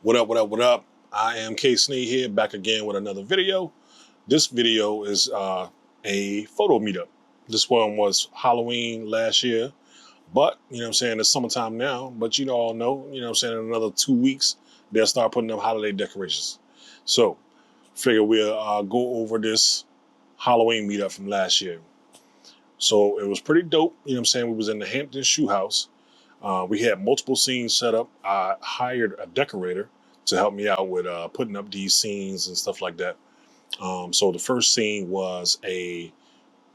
What up, what up, what up? I am KSnead here, back again with another video. This video is a photo meetup. This one was Halloween last year, but, you know what I'm saying, it's summertime now, but you all know, you know what I'm saying, in another 2 weeks, they'll start putting up holiday decorations. So, figure we'll go over this Halloween meetup from last year. So, it was pretty dope, you know what I'm saying, we was in the Hampton Shoe House. We had multiple scenes set up. I hired a decorator to help me out with putting up these scenes and stuff like that. So the first scene was a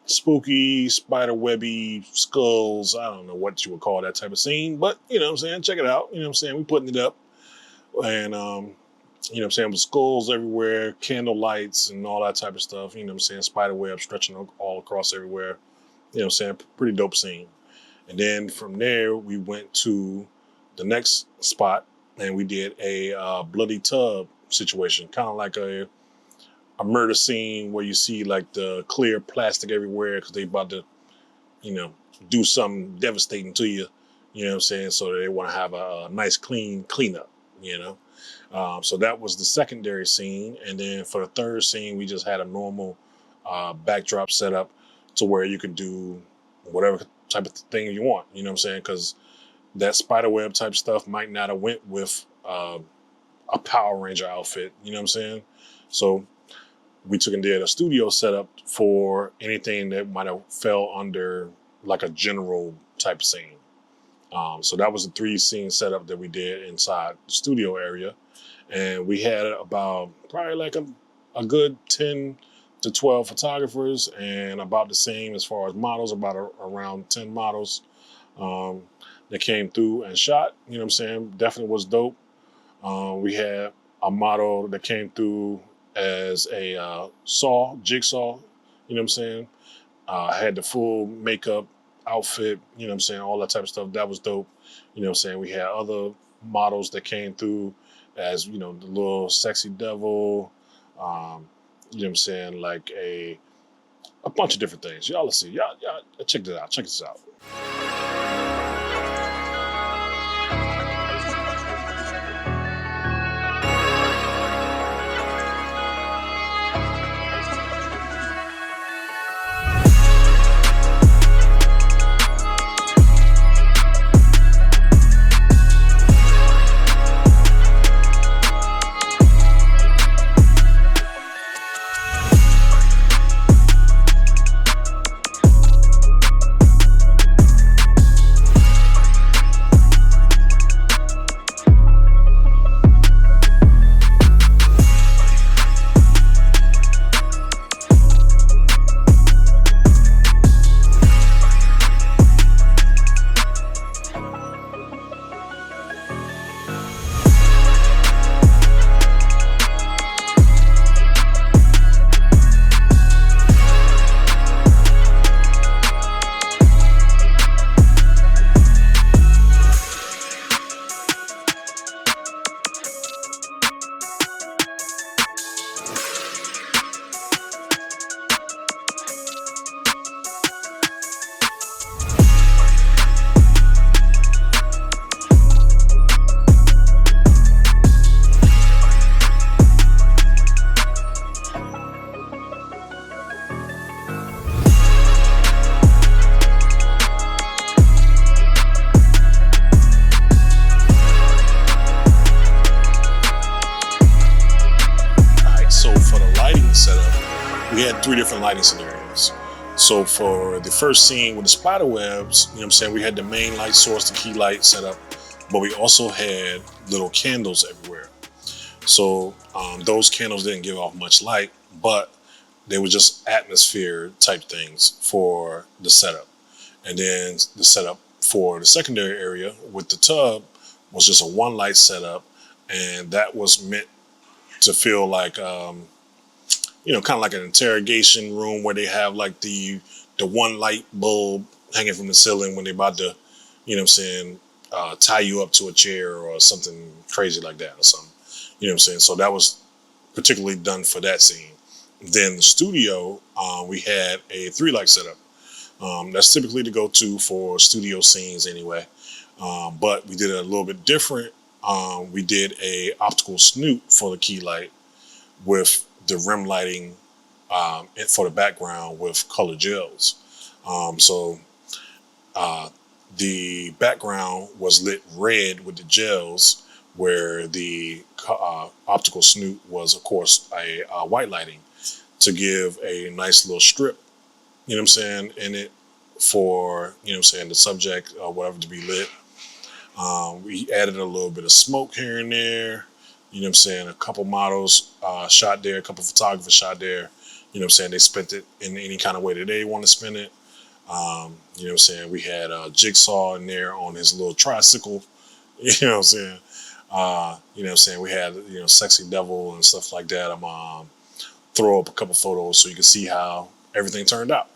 spooky, spider webby, skulls. I don't know what you would call that type of scene, but you know what I'm saying? Check it out. You know what I'm saying? We putting it up. And, you know what I'm saying? With skulls everywhere, candle lights and all that type of stuff. You know what I'm saying? Spider web stretching all across everywhere. You know what I'm saying? Pretty dope scene. And then from there, we went to the next spot and we did a bloody tub situation, kind of like a murder scene where you see like the clear plastic everywhere because they about to, you know, do something devastating to you, you know what I'm saying? So they want to have a nice cleanup, you know? So that was the secondary scene. And then for the third scene, we just had a normal backdrop setup to where you could do whatever type of thing you want, you know what I'm saying? Because that spiderweb type stuff might not have went with a Power Ranger outfit, you know what I'm saying? So we took and did a studio setup for anything that might have fell under like a general type scene. So that was a 3-scene setup that we did inside the studio area. And we had about probably like a good 10 to 12 photographers and about the same as far as models, around 10 models that came through and shot. You know what I'm saying? Definitely was dope. We had a model that came through as a jigsaw, you know what I'm saying? Had the full makeup outfit, you know what I'm saying? All that type of stuff. That was dope. You know what I'm saying? We had other models that came through as, you know, the little sexy devil, you know what I'm saying? Like a bunch of different things. Y'all let's see. Y'all check this out. Check this out. We had 3 different lighting scenarios. So for the first scene with the spider webs, you know what I'm saying, we had the main light source, the key light set up, but we also had little candles everywhere. So those candles didn't give off much light, but they were just atmosphere type things for the setup. And then the setup for the secondary area with the tub was just a 1 light setup, and that was meant to feel like you know, kind of like an interrogation room where they have like the 1 light bulb hanging from the ceiling when they're about to, you know what I'm saying, tie you up to a chair or something crazy like that or something. You know what I'm saying? So that was particularly done for that scene. Then the studio, we had a 3 light setup. That's typically the go-to for studio scenes anyway. But we did it a little bit different we did a optical snoot for the key light with the rim lighting for the background with color gels. So the background was lit red with the gels, where the optical snoot was, of course, a white lighting to give a nice little strip, you know what I'm saying, in it for, you know what I'm saying, the subject or whatever to be lit. We added a little bit of smoke here and there, you know what I'm saying, a couple models shot there, a couple photographers shot there, you know what I'm saying, they spent it in any kind of way that they want to spend it. You know what I'm saying, we had Jigsaw in there on his little tricycle, you know what I'm saying. You know what I'm saying, we had, you know, Sexy Devil and stuff like that. I'm throw up a couple photos so you can see how everything turned out.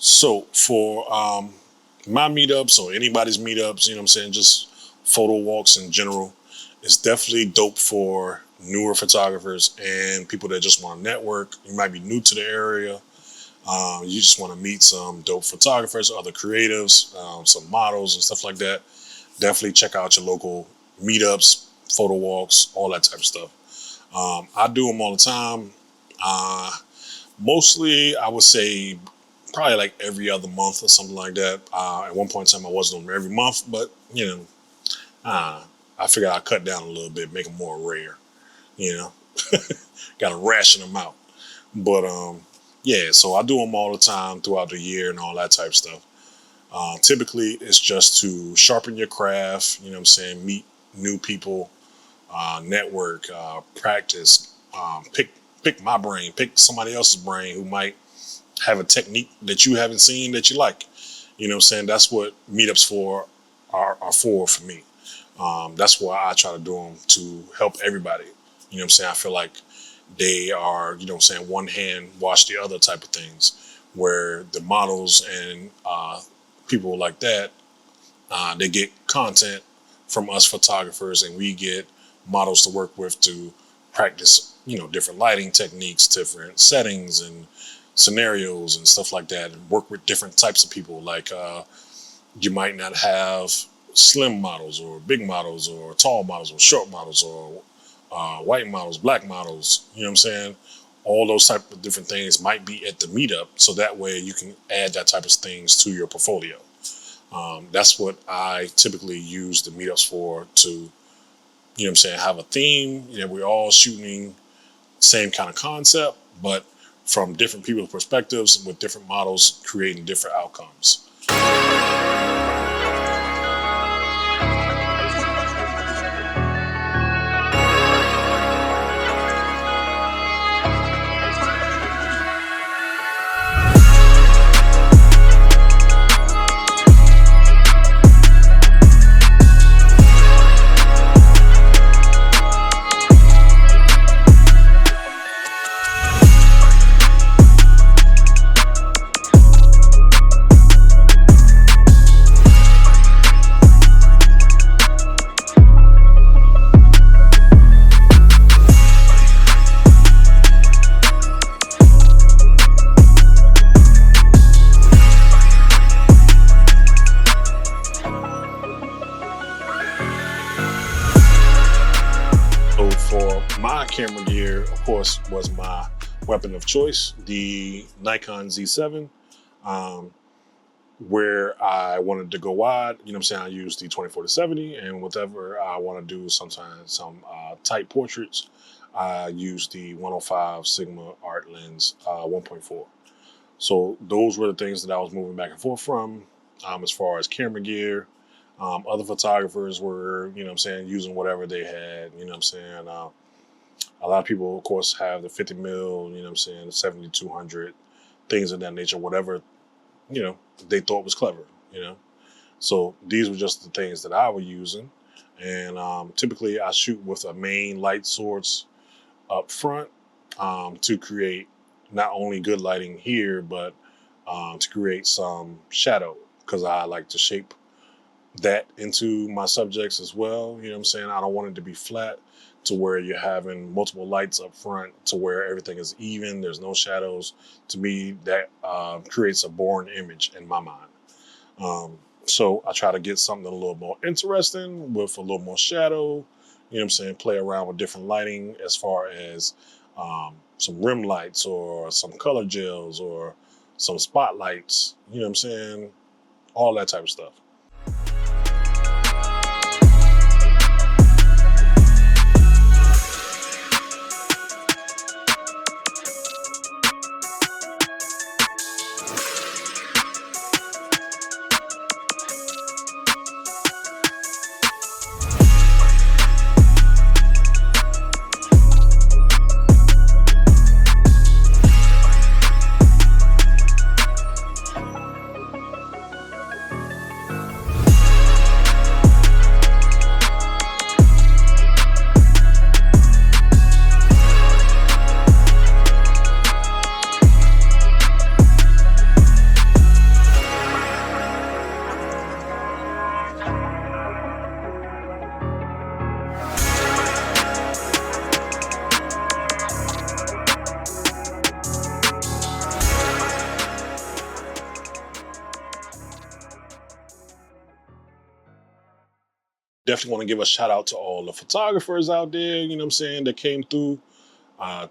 So for my meetups or anybody's meetups, you know what I'm saying, just photo walks in general, it's definitely dope for newer photographers and people that just want to network. You might be new to the area. You just want to meet some dope photographers, other creatives, some models and stuff like that. Definitely check out your local meetups, photo walks, all that type of stuff. I do them all the time. Mostly, I would say probably like every other month or something like that. At one point in time, I wasn't on them every month, but you know, I figured I'd cut down a little bit, make them more rare. You know, got to ration them out. But yeah, so I do them all the time throughout the year and all that type of stuff. Typically, it's just to sharpen your craft. You know what I'm saying? Meet new people, network, practice, pick my brain, pick somebody else's brain who might have a technique that you haven't seen that you like. You know what I'm saying? That's what meetups are for me. That's why I try to do them, to help everybody. You know what I'm saying? I feel like they are, you know what I'm saying, one hand wash the other type of things, where the models and people like that, they get content from us photographers, and we get models to work with to practice, you know, different lighting techniques, different settings and scenarios and stuff like that, and work with different types of people. Like you might not have slim models or big models or tall models or short models or white models, black models, you know what I'm saying? All those type of different things might be at the meetup, so that way you can add that type of things to your portfolio. That's what I typically use the meetups for, to, you know what I'm saying, have a theme. You know, we're all shooting same kind of concept, but from different people's perspectives with different models creating different outcomes. for my camera gear, of course, was my weapon of choice, the Nikon Z7. Where I wanted to go wide, you know what I'm saying, I use the 24-70, and whatever I want to do, sometimes some tight portraits, I use the 105 Sigma Art Lens 1.4. So those were the things that I was moving back and forth from as far as camera gear. Other photographers were, you know what I'm saying, using whatever they had, you know what I'm saying. A lot of people, of course, have the 50 mil, you know what I'm saying, 7200, things of that nature, whatever, you know, they thought was clever, you know. So these were just the things that I was using. And typically I shoot with a main light source up front to create not only good lighting here, but to create some shadow, because I like to shape that into my subjects as well. You know what I'm saying? I don't want it to be flat to where you're having multiple lights up front to where everything is even, there's no shadows. To me, that creates a boring image in my mind. So I try to get something a little more interesting with a little more shadow, you know what I'm saying, play around with different lighting as far as some rim lights or some color gels or some spotlights, you know what I'm saying, all that type of stuff. Definitely want to give a shout out to all the photographers out there, you know what I'm saying, that came through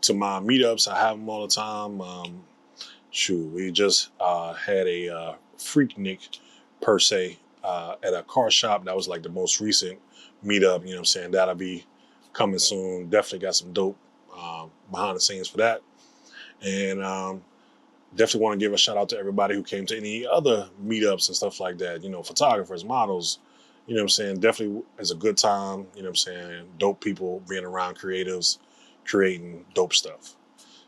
to my meetups. I have them all the time. Shoot, we just had a Freaknik per se at a car shop. That was like the most recent meetup, you know what I'm saying. That'll be coming soon. Definitely got some dope behind the scenes for that. And definitely want to give a shout out to everybody who came to any other meetups and stuff like that, you know, photographers, models, you know what I'm saying. Definitely is a good time, you know what I'm saying. Dope people being around creatives, creating dope stuff.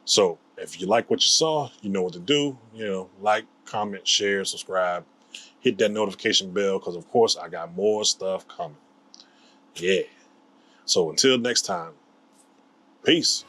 So if you like what you saw, you know what to do. You know, like, comment, share, subscribe, hit that notification bell, because of course I got more stuff coming. Yeah. So until next time, peace.